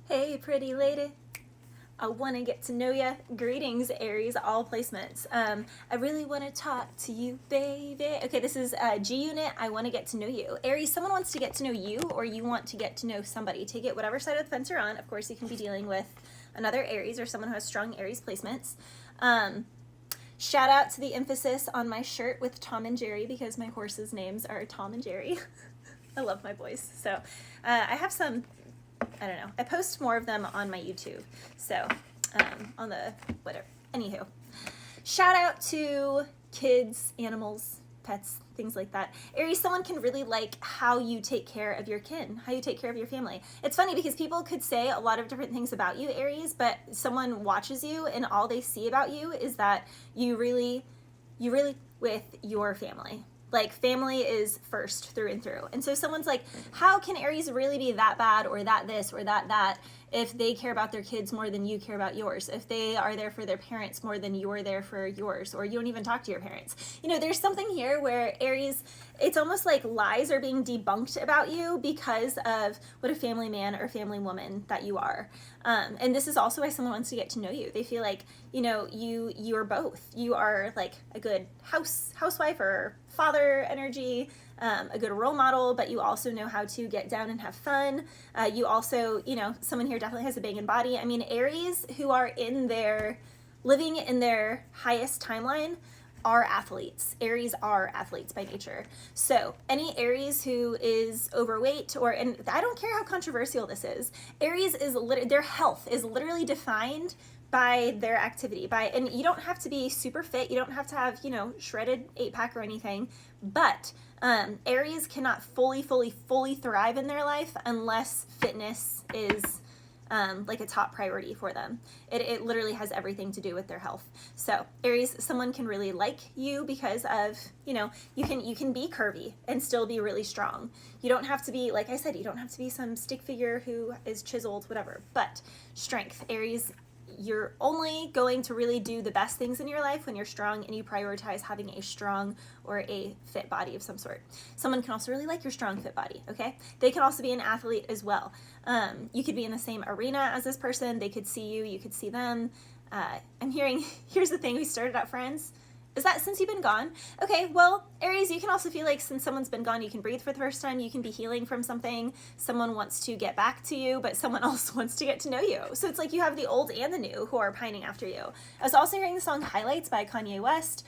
Hey, pretty lady. I want to get to know ya. Greetings, Aries, all placements. I really want to talk to you, baby. Okay, this is G Unit. I want to get to know you. Aries, someone wants to get to know you, or you want to get to know somebody. Take it whatever side of the fence you're on. Of course, you can be dealing with another Aries or someone who has strong Aries placements. Shout out to the emphasis on my shirt with Tom and Jerry because my horses' names are Tom and Jerry. I love my boys. So I have some, I don't know, I post more of them on my YouTube. So on the whatever. Anywho, shout out to kids, animals, pets, things like that. Aries, someone can really like how you take care of your kin, how you take care of your family. It's funny because people could say a lot of different things about you, Aries, but someone watches you and all they see about you is that you really with your family. Like, family is first through and through. And so someone's like, how can Aries really be that bad or that this or that if they care about their kids more than you care about yours? If they are there for their parents more than you're there for yours, or you don't even talk to your parents? You know, there's something here where Aries, it's almost like lies are being debunked about you because of what a family man or family woman that you are. And this is also why someone wants to get to know you. They feel like, you know, you're both. You are like a good housewife or father energy, a good role model, but you also know how to get down and have fun. You also, you know, someone here definitely has a banging body. I mean, Aries who are living in their highest timeline are athletes. Aries are athletes by nature. So any Aries who is overweight, and I don't care how controversial this is, Aries is their health is literally defined by their activity. And you don't have to be super fit. You don't have to have, you know, shredded 8-pack or anything. But Aries cannot fully thrive in their life unless fitness is like a top priority for them. It literally has everything to do with their health. So Aries, someone can really like you because of, you know, you can be curvy and still be really strong. You don't have to be, like I said, you don't have to be some stick figure who is chiseled, whatever. But strength, Aries, you're only going to really do the best things in your life when you're strong and you prioritize having a strong or a fit body of some sort. Someone can also really like your strong, fit body, okay? They can also be an athlete as well. You could be in the same arena as this person. They could see you, you could see them. I'm hearing, here's the thing, we started out friends. Is that since you've been gone? Okay, well, Aries, you can also feel like since someone's been gone, you can breathe for the first time, you can be healing from something, someone wants to get back to you, but someone else wants to get to know you. So it's like you have the old and the new who are pining after you. I was also hearing the song Highlights by Kanye West,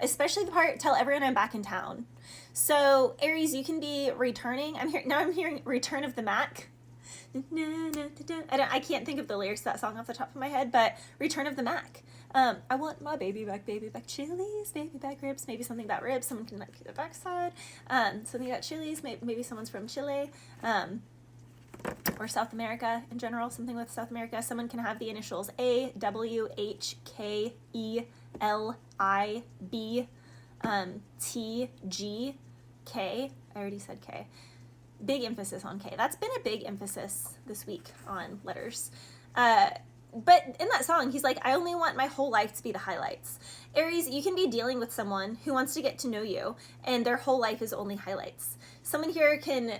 especially the part, Tell Everyone I'm Back in Town. So Aries, you can be returning. I'm hearing Return of the Mac. I can't think of the lyrics to that song off the top of my head, but Return of the Mac. I want my baby back, chilies, baby back ribs, maybe something about ribs, someone can like the backside, something about chilies, maybe someone's from Chile, or South America in general, something with South America. Someone can have the initials A, W, H, K, E, L, I, B, T, G, K. I already said K. Big emphasis on K. That's been a big emphasis this week on letters. But in that song, he's like, I only want my whole life to be the highlights. Aries, you can be dealing with someone who wants to get to know you, and their whole life is only highlights. Someone here can,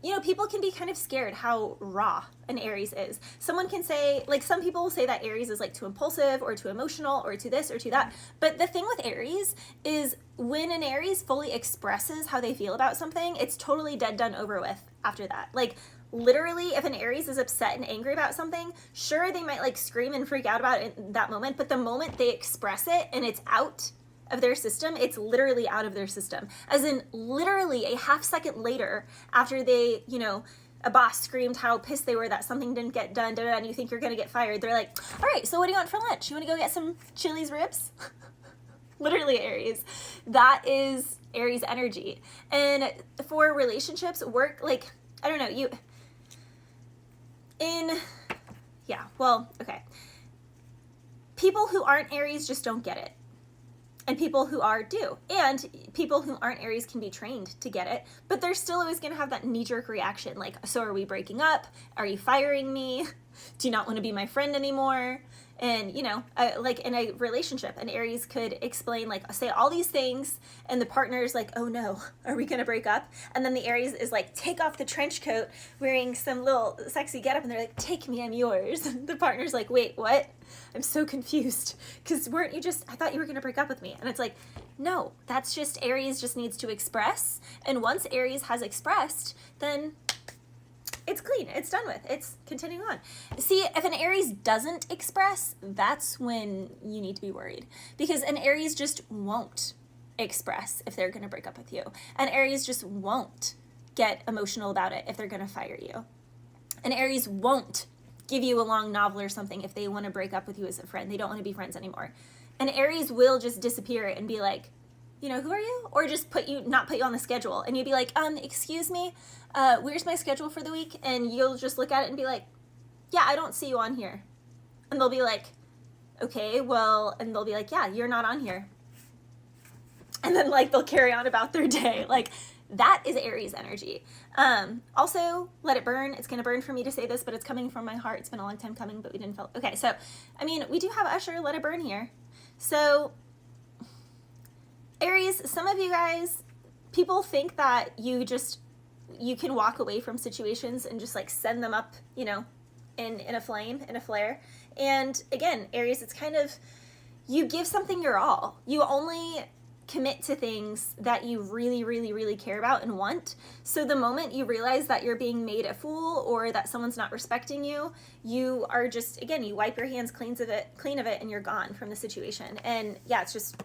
you know, people can be kind of scared how raw an Aries is. Someone can say, like, some people will say that Aries is like too impulsive or too emotional or too this or too that. But the thing with Aries is when an Aries fully expresses how they feel about something, it's totally dead, done, over with after that. Like, literally, if an Aries is upset and angry about something, sure, they might like scream and freak out about it in that moment, but the moment they express it and it's out of their system, it's literally out of their system. As in, literally a half second later, after they, you know, a boss screamed how pissed they were that something didn't get done, and you think you're gonna get fired, they're like, all right, so what do you want for lunch? You wanna go get some Chili's ribs? Literally, Aries. That is Aries energy. And for relationships, work, like, I don't know, okay. People who aren't Aries just don't get it. And people who are do. And people who aren't Aries can be trained to get it, but they're still always going to have that knee-jerk reaction, like, so are we breaking up? Are you firing me? do you not want to be my friend anymore? And, you know, like in a relationship, an Aries could explain, like, say all these things, and the partner's like, oh no, are we going to break up? And then the Aries is like, take off the trench coat, wearing some little sexy getup, and they're like, take me, I'm yours. The partner's like, wait, what? I'm so confused, because weren't you just, I thought you were going to break up with me. And it's like, no, that's just Aries just needs to express. And once Aries has expressed, then it's clean, it's done with, it's continuing on. See, if an Aries doesn't express, that's when you need to be worried, because an Aries just won't express if they're going to break up with you. An Aries just won't get emotional about it if they're going to fire you. An Aries won't give you a long novel or something if they want to break up with you as a friend. They don't want to be friends anymore. An Aries will just disappear and be like, you know, who are you? Or just not put you on the schedule. And you'd be like, excuse me, where's my schedule for the week? And you'll just look at it and be like, yeah, I don't see you on here. And they'll be like, okay, well, and they'll be like, yeah, you're not on here. And then like they'll carry on about their day. Like that is Aries energy. Also, let it burn. It's going to burn for me to say this, but it's coming from my heart. It's been a long time coming, but we didn't feel, okay. So, I mean, we do have Usher, Let It Burn here. So Aries, some of you guys, people think that you can walk away from situations and just like send them up, you know, in a flame, in a flare. And again, Aries, it's kind of, you give something your all. You only commit to things that you really, really, really care about and want. So the moment you realize that you're being made a fool or that someone's not respecting you, you are just, again, you wipe your hands clean of it and you're gone from the situation. And yeah, it's just,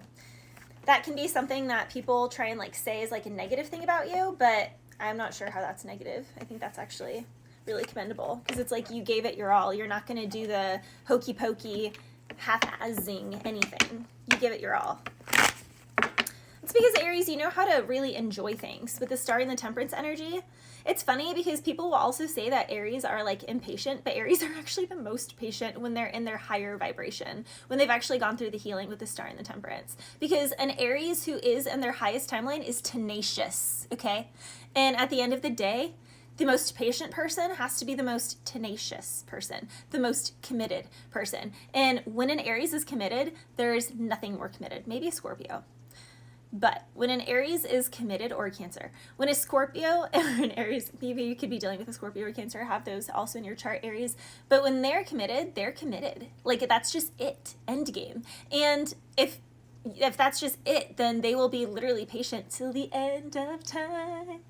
that can be something that people try and like say is like a negative thing about you, but I'm not sure how that's negative. I think that's actually really commendable, because it's like you gave it your all. You're not going to do the hokey pokey half-assing anything. You give it your all. It's because Aries, you know how to really enjoy things. With the Star and the Temperance energy, it's funny because people will also say that Aries are like impatient, but Aries are actually the most patient when they're in their higher vibration, when they've actually gone through the healing with the Star and the Temperance. Because an Aries who is in their highest timeline is tenacious, okay? And at the end of the day, the most patient person has to be the most tenacious person, the most committed person. And when an Aries is committed, there's nothing more committed. Maybe a Scorpio. But when an Aries is committed, or Cancer, when a Scorpio or an Aries, maybe you could be dealing with a Scorpio or Cancer, have those also in your chart, Aries, but when they're committed, they're committed. Like that's just it, end game. And if that's just it, then they will be literally patient till the end of time.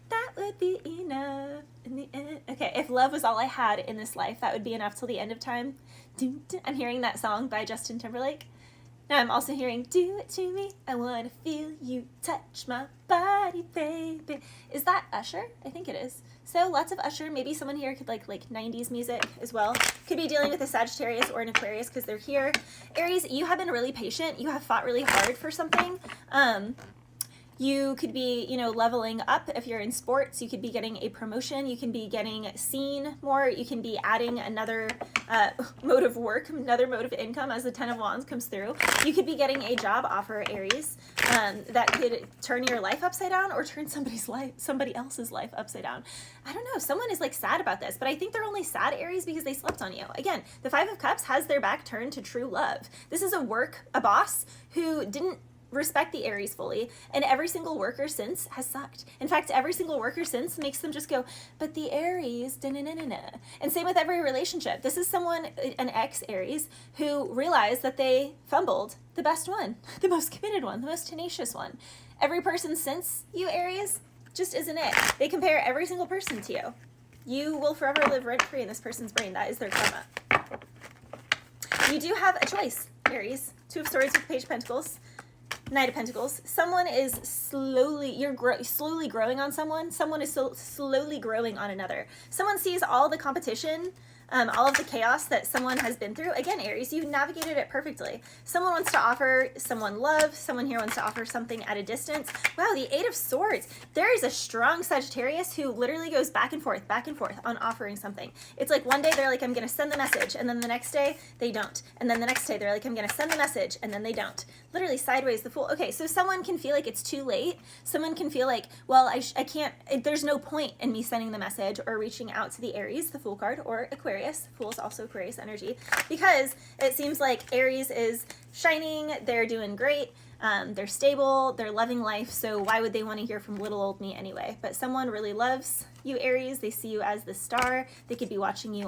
That would be enough in the end. Okay, if love was all I had in this life, that would be enough till the end of time. I'm hearing that song by Justin Timberlake. Now I'm also hearing, do it to me, I want to feel you touch my body, baby. Is that Usher? I think it is. So lots of Usher. Maybe someone here could like 90s music as well. Could be dealing with a Sagittarius or an Aquarius because they're here. Aries, you have been really patient. You have fought really hard for something. You could be, you know, leveling up if you're in sports. You could be getting a promotion. You can be getting seen more. You can be adding another mode of work, another mode of income as the Ten of Wands comes through. You could be getting a job offer, Aries, that could turn your life upside down or turn somebody else's life upside down. I don't know. Someone is like sad about this, but I think they're only sad, Aries, because they slept on you. Again, the Five of Cups has their back turned to true love. This is a boss who didn't respect the Aries fully, and every single worker since has sucked. In fact, every single worker since makes them just go, but the Aries, da-na-na-na-na. And same with every relationship. This is someone, an ex-Aries, who realized that they fumbled the best one, the most committed one, the most tenacious one. Every person since you, Aries, just isn't it. They compare every single person to you. You will forever live rent-free in this person's brain. That is their karma. You do have a choice, Aries. Two of Swords with Page of Pentacles. Knight of Pentacles. Someone is slowly growing on someone. Someone is slowly growing on another. Someone sees all the competition, all of the chaos that someone has been through. Again, Aries, you navigated it perfectly. Someone wants to offer someone love. Someone here wants to offer something at a distance. Wow, the Eight of Swords. There is a strong Sagittarius who literally goes back and forth on offering something. It's like one day they're like, I'm going to send the message, and then the next day they don't. And then the next day they're like, I'm going to send the message, and then they don't. Literally sideways the Fool. Okay, so someone can feel like it's too late. Someone can feel like, well, I can't, there's no point in me sending the message or reaching out to the Aries, the Fool card, or Aquarius, Aquarius. Fool's also Aquarius energy, because it seems like Aries is shining, they're doing great, they're stable, they're loving life, so why would they want to hear from little old me anyway? But someone really loves you, Aries. They see you as the star. They could be watching you